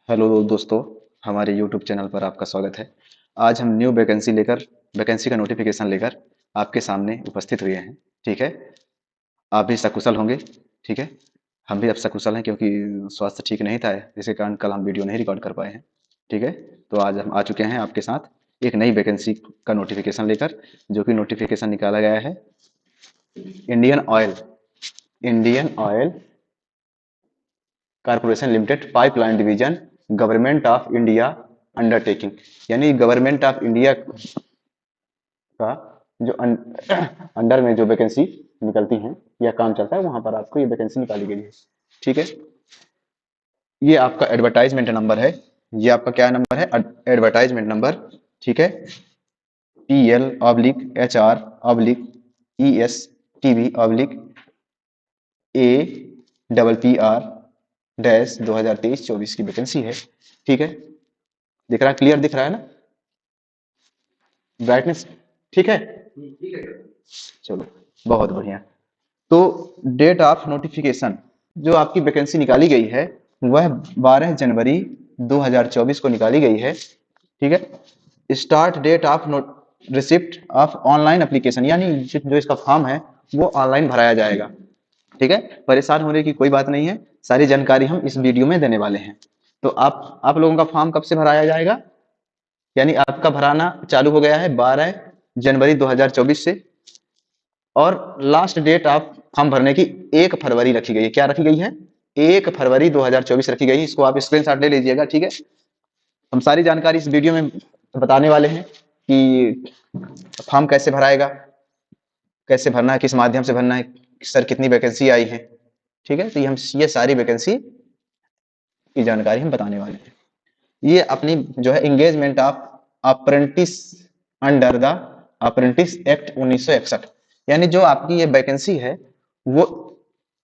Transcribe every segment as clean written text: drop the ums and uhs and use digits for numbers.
Hello दोस्तों, हमारे YouTube channel पर आपका स्वागत है। आज हम न्यू वैकेंसी का नोटिफिकेशन लेकर आपके सामने उपस्थित हुए हैं। ठीक है, आप भी सकुशल होंगे। ठीक है, हम भी अब सकुशल हैं क्योंकि स्वास्थ्य ठीक नहीं था, जिसके कारण कल हम वीडियो नहीं रिकॉर्ड कर पाए हैं। ठीक है, तो आज हम आ चुके हैं आपके साथ एक नई वैकेंसी का नोटिफिकेशन लेकर, जो कि नोटिफिकेशन निकाला गया है Indian oil corporation limited pipeline division government of India undertaking, यानी गवर्नमेंट ऑफ इंडिया का जो अंडर में जो वैकेंसी निकलती हैं या काम चलता है, वहां पर आपको ये वैकेंसी निकाली गई है। ठीक है, ये आपका एडवर्टाइजमेंट नंबर है। ये आपका क्या नंबर है? Advertisement number. ठीक है, PL/HR/ESTV/A-PPR-2023-24 की वैकेंसी है। ठीक है, दिख रहा है? क्लियर दिख रहा है ना? ब्राइटनेस ठीक है? चलो, बहुत बढ़िया। तो डेट ऑफ नोटिफिकेशन जो आपकी वैकेंसी निकाली गई है वह 12 जनवरी 2024 को निकाली गई है। ठीक है, start date of receipt of online application, यानी जो इसका फॉर्म है वो ऑनलाइन भराया जाएगा। ठीक है, परेशान होने की कोई बात नहीं है, सारी जानकारी हम इस वीडियो में देने वाले हैं। तो आप लोगों का फॉर्म कब से भराया जाएगा? यानी आपका भराना चालू हो गया है 12 जनवरी 2024 से, और लास्ट डेट आप फॉर्म भरने की 1 फरवरी रखी गई है। क्या रखी गई है? 1 फरवरी 2024 रखी गई है। इसको आप स्क्रीनशॉट ले लीजिएगा। ठीक है, हम सारी जानकारी इस वीडियो में बताने वाले हैं कि फॉर्म कैसे भराएगा, कैसे भरना है, किस माध्यम से भरना है, सर कितनी वैकेंसी आई है। ठीक है, तो ये सारी वैकेंसी की जानकारी हम बताने वाले हैं। ये अपनी जो है engagement of apprentice under the apprentice act 1961, यानी जो आपकी ये वैकेंसी है वो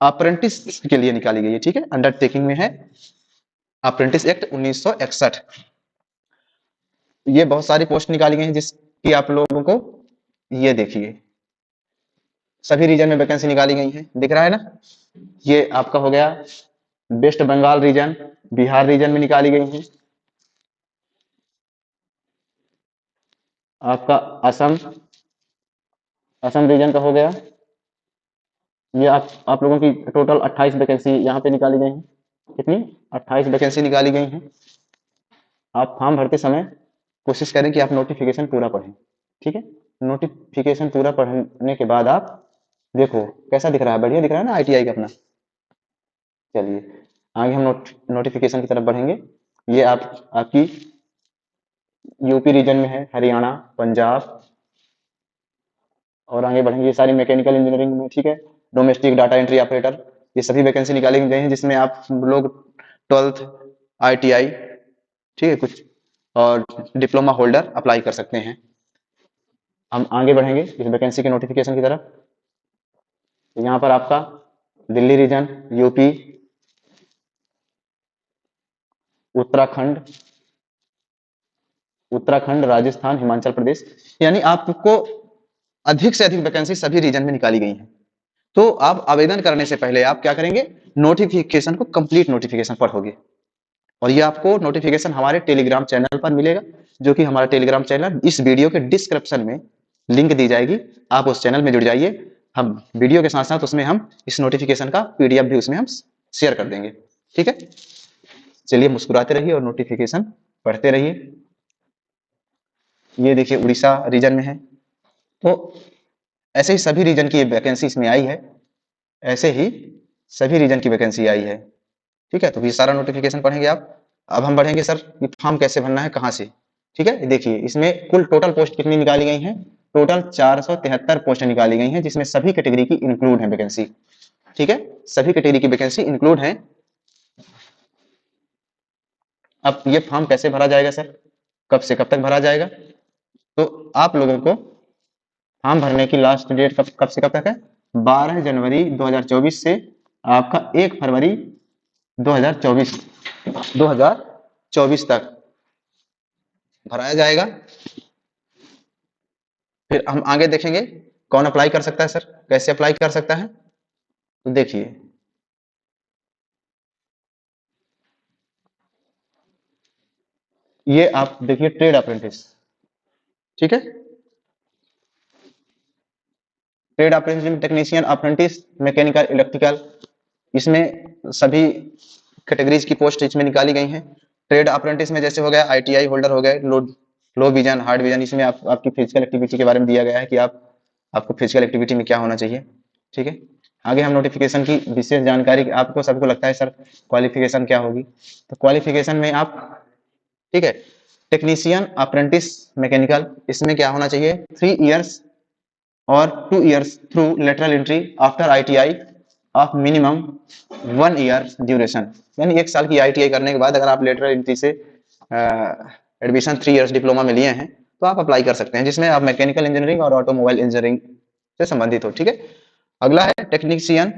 अप्रेंटिस के लिए निकाली गई है। ठीक है, अंडरटेकिंग में है अप्रेंटिस एक्ट 1961। ये बहुत सारी पोस्ट निकाली गई हैं जिसकी आप लोगों को, ये देखिए, सभी रीजन में वैकेंसी निकाली गई है। दिख रहा है ना? ये आपका हो गया वेस्ट बंगाल रीजन, बिहार रीजन में निकाली गई है। आपका असम असम रीजन का हो गया। ये आप लोगों की टोटल 28 वैकेंसी यहाँ पे निकाली गई हैं। कितनी? 28 वैकेंसी निकाली गई हैं। आप फॉर्म भरते समय कोशिश करें कि आप नोटिफिकेशन पूरा पढ़ें। ठीक है, नोटिफिकेशन पूरा पढ़ने के बाद आप देखो कैसा दिख रहा है। बढ़िया दिख रहा है ना आईटीआई का अपना? चलिए आगे हम नोटिफिकेशन की तरफ बढ़ेंगे। ये आपकी यूपी रीजन में है, हरियाणा, पंजाब, और आगे बढ़ेंगे। ये सारी मैकेनिकल इंजीनियरिंग में। ठीक है, डोमेस्टिक डाटा एंट्री ऑपरेटर, ये सभी वैकेंसी निकाली गई हैं जिसमें आप लोग 12th आईटीआई, ठीक है, कुछ और डिप्लोमा होल्डर अप्लाई कर सकते हैं। हम आगे बढ़ेंगे इस वैकेंसी के नोटिफिकेशन की तरफ। तो यहाँ पर आपका दिल्ली रीजन, यूपी, उत्तराखंड उत्तराखंड राजस्थान, हिमाचल प्रदेश, यानी आपको अधिक से अधिक वैकेंसी सभी रीजन में निकाली गई है। तो आप आवेदन करने से पहले आप क्या करेंगे? नोटिफिकेशन को कंप्लीट नोटिफिकेशन पढ़ोगे, और ये आपको नोटिफिकेशन हमारे टेलीग्राम चैनल पर मिलेगा, जो कि हमारा टेलीग्राम चैनल इस वीडियो के डिस्क्रिप्शन में लिंक दी जाएगी। आप उस चैनल में जुड़ जाइए। हम वीडियो के साथ साथ उसमें हम इस नोटिफिकेशन का पीडीएफ भी उसमें हम शेयर कर देंगे। ठीक है, चलिए मुस्कुराते रहिए और नोटिफिकेशन पढ़ते रहिए। ये देखिए उड़ीसा रीजन में है। तो ऐसे ही सभी रीजन की वैकेंसी इसमें आई है, ऐसे ही सभी रीजन की वैकेंसी आई है। ठीक है, तो ये सारा नोटिफिकेशन पढ़ेंगे आप। अब हम बढ़ेंगे सर ये फॉर्म कैसे भरना है, कहाँ से। ठीक है, देखिए इसमें कुल टोटल पोस्ट कितनी निकाली गई हैं? टोटल 473 पोस्ट निकाली गई हैं, जिसमें सभी कैटेगरी की इंक्लूड है वैकेंसी। ठीक है, सभी कैटेगरी की वैकेंसी इंक्लूड है। अब ये फॉर्म कैसे भरा जाएगा सर, कब से कब तक भरा जाएगा? तो आप लोगों को फॉर्म भरने की लास्ट डेट कब से कब तक है? 12 जनवरी 2024 से आपका 1 फरवरी 2024 2024 तक भराया जाएगा। फिर हम आगे देखेंगे कौन अप्लाई कर सकता है सर, कैसे अप्लाई कर सकता है। तो देखिए ये आप देखिए ट्रेड अप्रेंटिस, ठीक है। ट्रेड अप्रेंटिस में टेक्नीशियन, अप्रेंटिस, मैकेनिकल, इलेक्ट्रिकल, इसमें सभी कैटेगरीज की पोस्ट इसमें निकाली गई हैं। ट्रेड अप्रेंटिस में जैसे हो गया आईटीआई होल्डर हो गए, लो विजन, हार्ड विजन, इसमें आपकी फिजिकल एक्टिविटी के बारे में दिया गया है कि आपको फिजिकल एक्टिविटी में क्या होना चाहिए, ठीक है। आगे हम नोटिफिकेशन की विशेष जानकारी, आपको सबको लगता है सर क्वालिफिकेशन क्या होगी, तो क्वालिफिकेशन में आप, ठीक है, टेक्नीशियन अप्रेंटिस मैकेनिकल, इसमें क्या होना चाहिए, 3 इयर्स और 2 years through lateral entry after ITI of minimum 1 year duration, यानी 1 साल की आईटीआई करने के बाद अगर आप लेटरल एंट्री से एडमिशन 3 इयर्स डिप्लोमा में लिए हैं तो आप अप्लाई कर सकते हैं, जिसमें आप मैकेनिकल इंजीनियरिंग और ऑटोमोबाइल इंजीनियरिंग से संबंधित हो, ठीक है। अगला है टेक्नीशियन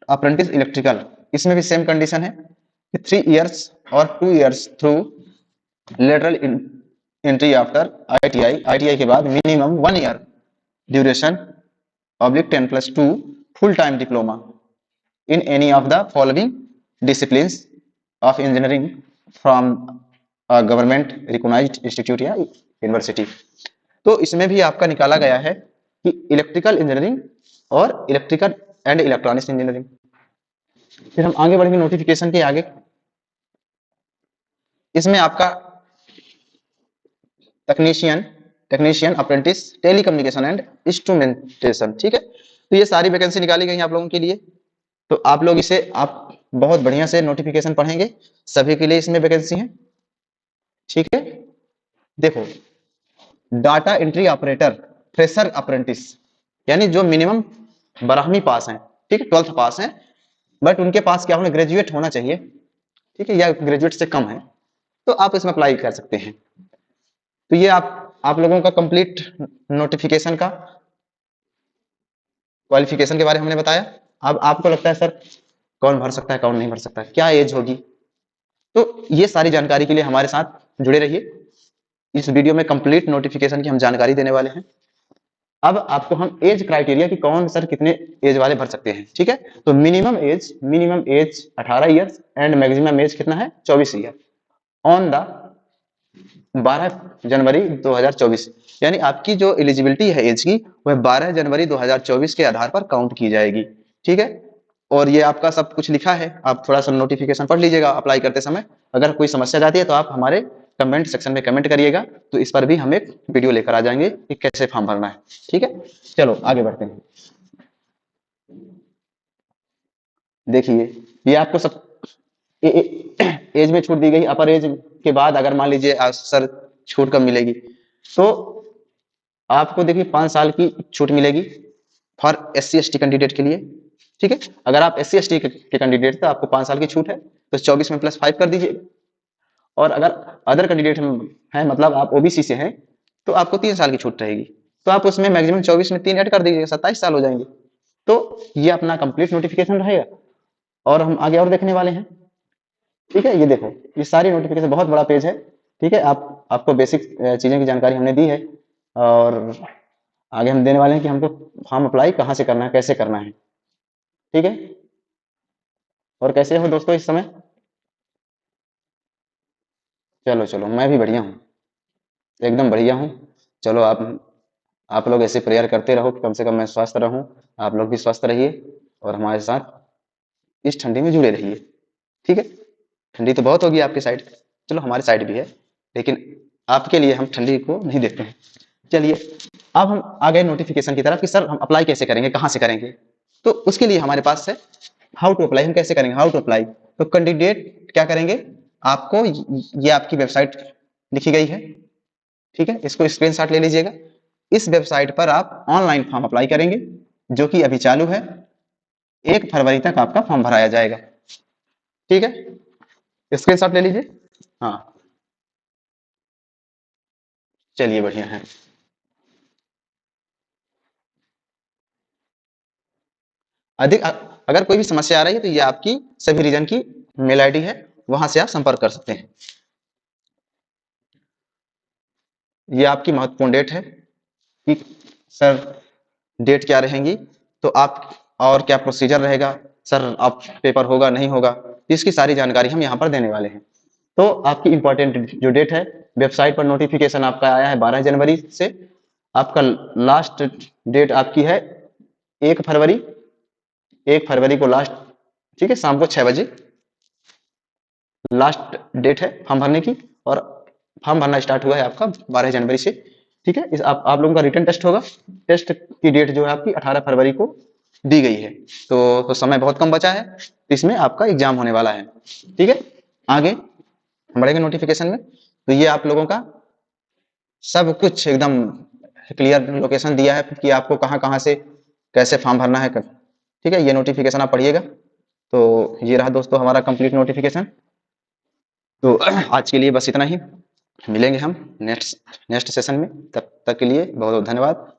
अप्रेंटिस इलेक्ट्रिकल, इसमें भी सेम कंडीशन है, 3 इयर्स और 2 years through lateral entry after ITI, ITI के बाद minimum 1 year duration /10+2 full time diploma in any of the following disciplines of engineering from a government recognized institute या university. तो इसमें भी आपका निकाला गया है कि इलेक्ट्रिकल इंजीनियरिंग और इलेक्ट्रिकल एंड इलेक्ट्रॉनिक्स इंजीनियरिंग। फिर हम आगे बढ़ेंगे नोटिफिकेशन के आगे, इसमें आपका technician apprentice telecommunication and instrumentation, ठीक है। तो ये सारी वैकेंसी निकाली गई हैं आप लोगों के लिए, तो आप लोग इसे आप बहुत बढ़िया से नोटिफिकेशन पढ़ेंगे, सभी के लिए इसमें वैकेंसी है, ठीक है। देखो, data entry operator fresher apprentice, यानी जो मिनिमम 12वीं पास हैं, ठीक है, 12th पास हैं, बट उनके पास क्या होना, ग्रेजुएट होना चाहिए, ठीक है, या ग्रेजुएट से कम है, तो आप इसमें अप्लाई कर सकते हैं। तो ये आप लोगों का कंप्लीट नोटिफिकेशन का क्वालिफिकेशन के बारे में हमने बताया। अब आपको लगता है सर कौन भर सकता है, कौन नहीं भर सकता है, क्या एज होगी, तो ये सारी जानकारी के लिए हमारे साथ जुड़े रहिए। इस वीडियो में कंप्लीट नोटिफिकेशन की हम जानकारी देने वाले हैं। अब आपको हम एज क्राइटेरिया कि कौन सर कितने एज वाले भर सकते हैं, ठीक है। तो minimum age 18 years and maximum age कितना है, 24 ईयर ऑन द 12 जनवरी 2024, यानी आपकी जो एलिजिबिलिटी है एज की वह 12 जनवरी 2024 के आधार पर काउंट की जाएगी, ठीक है। और ये आपका सब कुछ लिखा है, आप थोड़ा सा नोटिफिकेशन पढ़ लीजिएगा अप्लाई करते समय। अगर कोई समस्या जाती है तो आप हमारे कमेंट सेक्शन में कमेंट करिएगा, तो इस पर भी हम एक वीडियो लेकर आ जाएंगे कि कैसे फॉर्म भरना है, ठीक है। चलो आगे बढ़ते हैं। देखिए, ये आपको सब एज में छूट दी गई, अपर एज के बाद अगर मान लीजिए सर छूट कब मिलेगी, तो आपको देखिए 5 साल की छूट मिलेगी फॉर SC/ST कैंडिडेट के लिए, ठीक है। अगर आप SC/ST के कैंडिडेट तो आपको 5 साल की छूट है, तो 24 में +5 कर दीजिए, और अगर अदर कैंडिडेट हैं, मतलब आप OBC से हैं, तो आपको 3 साल की छूट रहेगी, तो आप उसमें मैक्सिमम 24 में 3 ऐड कर दीजिए, 27 साल हो जाएंगे। तो ये अपना कंप्लीट नोटिफिकेशन रहेगा, और हम आगे और देखने वाले हैं, ठीक है। ये देखो, ये सारी नोटिफिकेशन बहुत बड़ा पेज है, ठीक है। आपको बेसिक चीजें की जानकारी हमने दी है, और आगे हम देने वाले हैं कि हमको फॉर्म अप्लाई कहाँ से करना है, कैसे करना है, ठीक है। और कैसे हो दोस्तों इस समय? चलो चलो, मैं भी बढ़िया हूँ, एकदम बढ़िया हूँ। चलो आप लोग ऐसे प्रेयर करते रहो कि कम से कम मैं स्वस्थ रहूं, आप लोग भी स्वस्थ रहिए और हमारे साथ इस ठंडी में जुड़े रहिए, ठीक है। ठंडी तो बहुत होगी आपके साइड, चलो हमारी साइड भी है, लेकिन आपके लिए हम ठंडी को नहीं देखते हैं। चलिए, अब हम आ गए नोटिफिकेशन की तरफ कि सर हम अप्लाई कैसे करेंगे, कहाँ से करेंगे। तो उसके लिए हमारे पास है हाउ टू अप्लाई, हम कैसे करेंगे हाउ टू अप्लाई। तो कैंडिडेट क्या करेंगे, आपको ये आपकी वेबसाइट लिखी गई है, ठीक है, इसको स्क्रीनशॉट ले लीजिएगा। इस वेबसाइट पर आप ऑनलाइन फॉर्म अप्लाई करेंगे, जो कि अभी चालू है, 1 फरवरी तक आपका फॉर्म भराया जाएगा, ठीक है। स्क्रीनशॉट ले लीजिए। हाँ, चलिए बढ़िया है। अधिक अगर कोई भी समस्या आ रही है तो ये आपकी सभी रीजन की मेल आईडी है, वहां से आप संपर्क कर सकते हैं। ये आपकी महत्वपूर्ण डेट है कि सर डेट क्या रहेंगी, तो आप और क्या प्रोसीजर रहेगा, सर आप पेपर होगा नहीं होगा, इसकी सारी जानकारी हम यहाँ पर देने वाले हैं। तो आपकी इंपॉर्टेंट जो डेट है, वेबसाइट पर नोटिफिकेशन आपका आया है 12 जनवरी से, आपका लास्ट डेट आपकी है 1 फरवरी, 1 फरवरी को लास्ट, ठीक है, शाम को 6 बजे लास्ट डेट है फॉर्म भरने की। और फॉर्म भरना स्टार्ट हुआ है आपका 12 जनवरी से, ठीक है। इस आप लोगों का रिटर्न टेस्ट होगा, टेस्ट की डेट जो है आपकी 18 फरवरी को दी गई है। तो समय बहुत कम बचा है, इसमें आपका एग्जाम होने वाला है, ठीक है। आगे बढ़ेंगे नोटिफिकेशन में, तो ये आप लोगों का सब कुछ एकदम क्लियर लोकेशन दिया है कि आपको कहाँ कहाँ से कैसे फॉर्म भरना है, ठीक है। ये नोटिफिकेशन आप पढ़िएगा। तो ये रहा दोस्तों हमारा कंप्लीट नोटिफिकेशन। तो आज के लिए बस इतना ही, मिलेंगे हम नेक्स्ट नेक्स्ट सेशन में, तब तक के लिए बहुत बहुत धन्यवाद।